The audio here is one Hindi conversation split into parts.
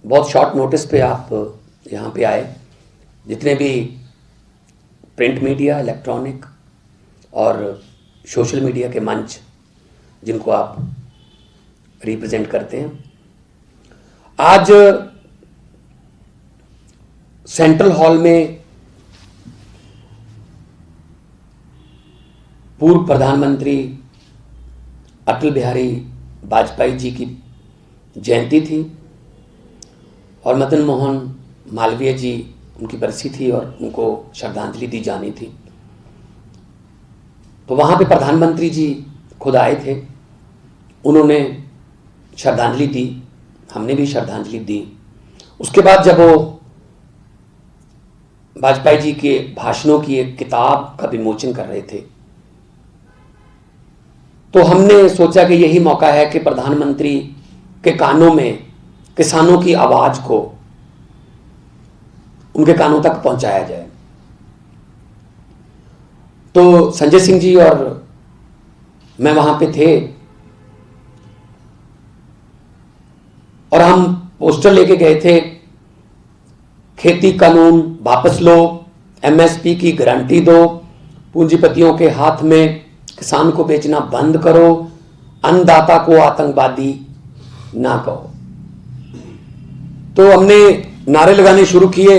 बहुत शॉर्ट नोटिस पे आप यहाँ पे आए। जितने भी प्रिंट मीडिया, इलेक्ट्रॉनिक और सोशल मीडिया के मंच जिनको आप रिप्रेजेंट करते हैं, आज सेंट्रल हॉल में पूर्व प्रधानमंत्री अटल बिहारी वाजपेयी जी की जयंती थी और मदन मोहन मालवीय जी उनकी बरसी थी और उनको श्रद्धांजलि दी जानी थी। तो वहाँ पे प्रधानमंत्री जी खुद आए थे, उन्होंने श्रद्धांजलि दी, हमने भी श्रद्धांजलि दी। उसके बाद जब वो वाजपेयी जी के भाषणों की एक किताब का विमोचन कर रहे थे, तो हमने सोचा कि यही मौका है कि प्रधानमंत्री के कानों में किसानों की आवाज को उनके कानों तक पहुंचाया जाए। तो संजय सिंह जी और मैं वहां पे थे और हम पोस्टर लेके गए थे, खेती कानून वापस लो, एमएसपी की गारंटी दो, पूंजीपतियों के हाथ में किसान को बेचना बंद करो, अन्नदाता को आतंकवादी ना कहो। तो हमने नारे लगाने शुरू किए,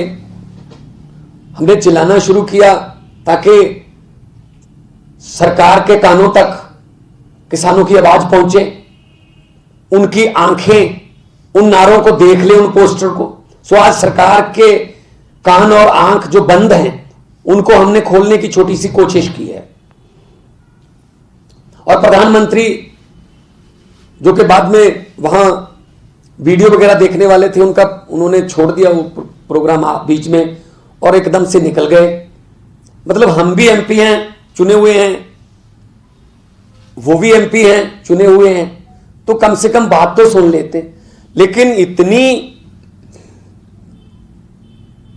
हमने चिल्लाना शुरू किया ताकि सरकार के कानों तक किसानों की आवाज पहुंचे, उनकी आंखें उन नारों को देख ले, उन पोस्टर को। सो आज सरकार के कान और आंख जो बंद हैं उनको हमने खोलने की छोटी सी कोशिश की है। और प्रधानमंत्री जो कि बाद में वहां वीडियो वगैरह देखने वाले थे, उन्होंने छोड़ दिया वो प्रोग्राम बीच में और एकदम से निकल गए। मतलब हम भी एमपी हैं, चुने हुए हैं, वो भी एमपी हैं, चुने हुए हैं, तो कम से कम बात तो सुन लेते। लेकिन इतनी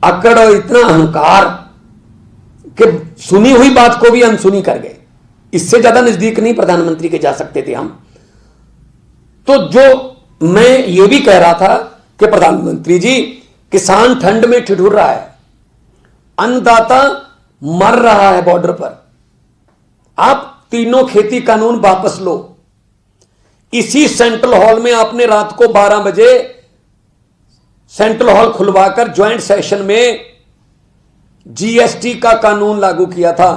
अकड़ और इतना अहंकार कि सुनी हुई बात को भी अनसुनी कर गए। इससे ज्यादा नजदीक नहीं प्रधानमंत्री के जा सकते थे हम। तो जो मैं ये भी कह रहा था कि प्रधानमंत्री जी, किसान ठंड में ठिठुर रहा है, अन्नदाता मर रहा है बॉर्डर पर, आप तीनों खेती कानून वापस लो। इसी सेंट्रल हॉल में आपने रात को 12 बजे सेंट्रल हॉल खुलवाकर ज्वाइंट सेशन में जीएसटी का कानून लागू किया था।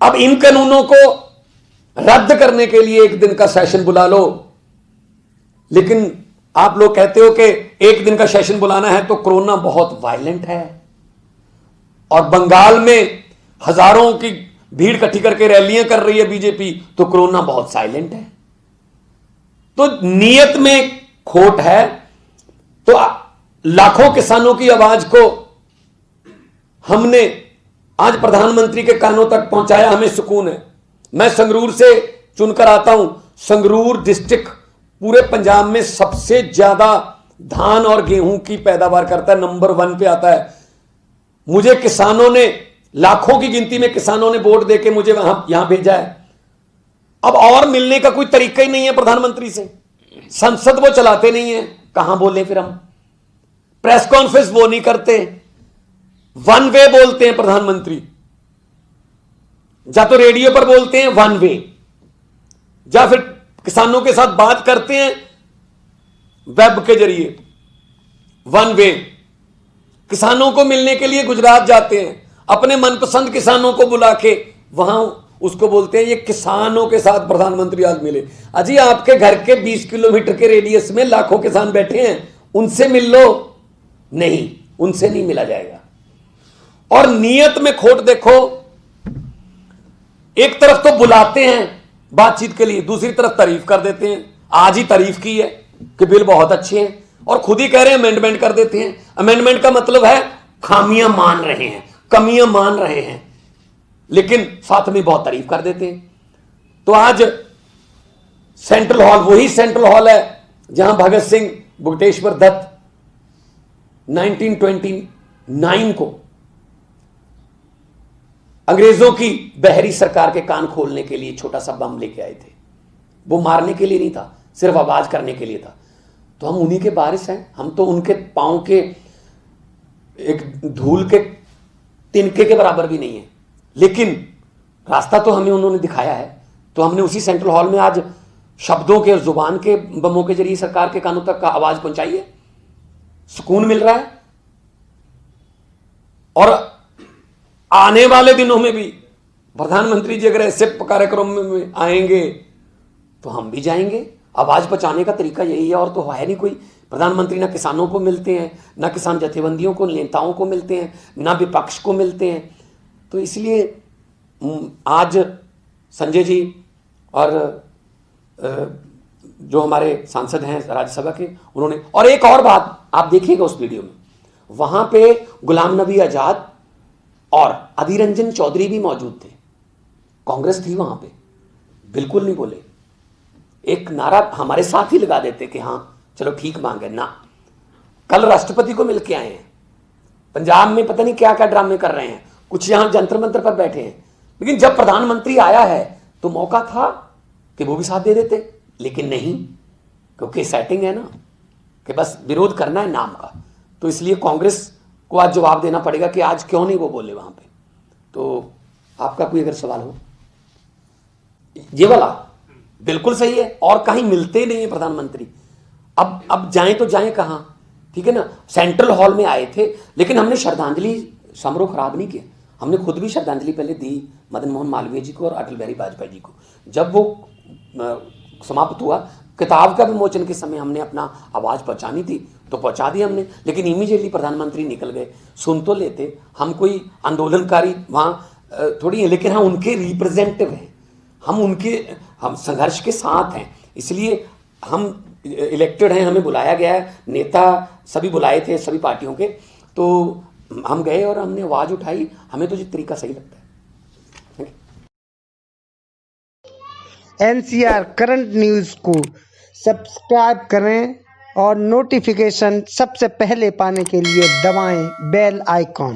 अब इन कानूनों को रद्द करने के लिए एक दिन का सेशन बुला लो। लेकिन आप लोग कहते हो कि एक दिन का सेशन बुलाना है तो कोरोना बहुत वायलेंट है और बंगाल में हजारों की भीड़ इकट्ठी करके रैलियां कर रही है बीजेपी, तो कोरोना बहुत साइलेंट है। तो नीयत में खोट है। तो लाखों किसानों की आवाज को हमने आज प्रधानमंत्री के कानों तक पहुंचाया, हमें सुकून है। मैं संगरूर से चुनकर आता हूं। संगरूर डिस्ट्रिक्ट पूरे पंजाब में सबसे ज्यादा धान और गेहूं की पैदावार करता है, नंबर 1 पे आता है। मुझे किसानों ने, लाखों की गिनती में किसानों ने वोट देके मुझे यहां भेजा है। अब और मिलने का कोई तरीका ही नहीं है प्रधानमंत्री से। संसद वो चलाते नहीं है, कहां बोले फिर हम? प्रेस कॉन्फ्रेंस वो नहीं करते, वन वे बोलते हैं प्रधानमंत्री। या तो रेडियो पर बोलते हैं वन वे, या फिर किसानों के साथ बात करते हैं वेब के जरिए वन वे। किसानों को मिलने के लिए गुजरात जाते हैं, अपने मनपसंद किसानों को बुला के वहां उसको बोलते हैं ये किसानों के साथ प्रधानमंत्री आज मिले। अजी आपके घर के 20 किलोमीटर के रेडियस में लाखों किसान बैठे हैं, उनसे मिल लो। नहीं, उनसे नहीं मिला जाएगा। और नीयत में खोट देखो, एक तरफ तो बुलाते हैं बातचीत के लिए, दूसरी तरफ तारीफ कर देते हैं। आज ही तारीफ की है कि बिल बहुत अच्छे हैं और खुद ही कह रहे हैं अमेंडमेंट कर देते हैं। अमेंडमेंट का मतलब है खामियां मान रहे हैं, कमियां मान रहे हैं, लेकिन साथ में बहुत तारीफ कर देते हैं। तो आज सेंट्रल हॉल वही सेंट्रल हॉल है जहां भगत सिंह बुगटेश्वर दत्त 1929 को अंग्रेजों की बहरी सरकार के कान खोलने के लिए छोटा सा बम लेके आए थे। वो मारने के लिए नहीं था, सिर्फ आवाज करने के लिए था। तो हम उन्हीं के वारिस हैं, हम तो उनके पांव के एक धूल के तिनके के बराबर भी नहीं है, लेकिन रास्ता तो हमें उन्होंने दिखाया है। तो हमने उसी सेंट्रल हॉल में आज शब्दों के, जुबान के बमों के जरिए सरकार के कानों तक का आवाज पहुंचाई है। सुकून मिल रहा है। और आने वाले दिनों में भी प्रधानमंत्री जी अगर ऐसे कार्यक्रम में आएंगे तो हम भी जाएंगे। आवाज पहुंचाने का तरीका यही है, और तो है नहीं कोई। प्रधानमंत्री ना किसानों को मिलते हैं, ना किसान जथेबंदियों को, नेताओं को मिलते हैं, ना विपक्ष को मिलते हैं। तो इसलिए आज संजय जी और जो हमारे सांसद हैं राज्यसभा के, उन्होंने, और एक और बात आप देखिएगा उस वीडियो में, वहां पे गुलाम नबी आजाद और अधीर रंजन चौधरी भी मौजूद थे, कांग्रेस थी वहां पे, बिल्कुल नहीं बोले। एक नारा हमारे साथ ही लगा देते कि हाँ चलो ठीक मांगे ना। कल राष्ट्रपति को मिलके आए हैं, पंजाब में पता नहीं क्या क्या ड्रामे कर रहे हैं, कुछ यहां जंतर मंतर पर बैठे हैं, लेकिन जब प्रधानमंत्री आया है तो मौका था कि वो भी साथ दे देते, लेकिन नहीं, क्योंकि सेटिंग है ना कि बस विरोध करना है नाम का। तो इसलिए कांग्रेस को आज जवाब देना पड़ेगा कि आज क्यों नहीं वो बोले वहां पे। तो आपका कोई अगर सवाल हो, ये वाला बिल्कुल सही है, और कहीं मिलते नहीं है प्रधानमंत्री। अब जाएं तो जाएं कहां, ठीक है ना। सेंट्रल हॉल में आए थे, लेकिन हमने श्रद्धांजलि समारोह खराब नहीं किया, हमने खुद भी श्रद्धांजलि पहले दी मदन मोहन मालवीय जी को और अटल बिहारी वाजपेयी जी को। जब वो समाप्त हुआ, किताब का विमोचन के समय हमने अपना आवाज पहुंचानी थी तो पहुंचा दी हमने, लेकिन इमीडिएटली प्रधानमंत्री निकल गए। सुन तो लेते, हम कोई आंदोलनकारी वहां थोड़ी है, लेकिन हम उनके रिप्रेजेंटेटिव हैं, हम संघर्ष के साथ हैं, इसलिए हम इलेक्टेड हैं, हमें बुलाया गया है, नेता सभी बुलाए थे सभी पार्टियों के, तो हम गए और हमने आवाज उठाई। हमें तो ये तरीका सही लगता है। NCR करंट न्यूज़ को सब्सक्राइब करें और नोटिफिकेशन सबसे पहले पाने के लिए दबाएं बेल आइकॉन।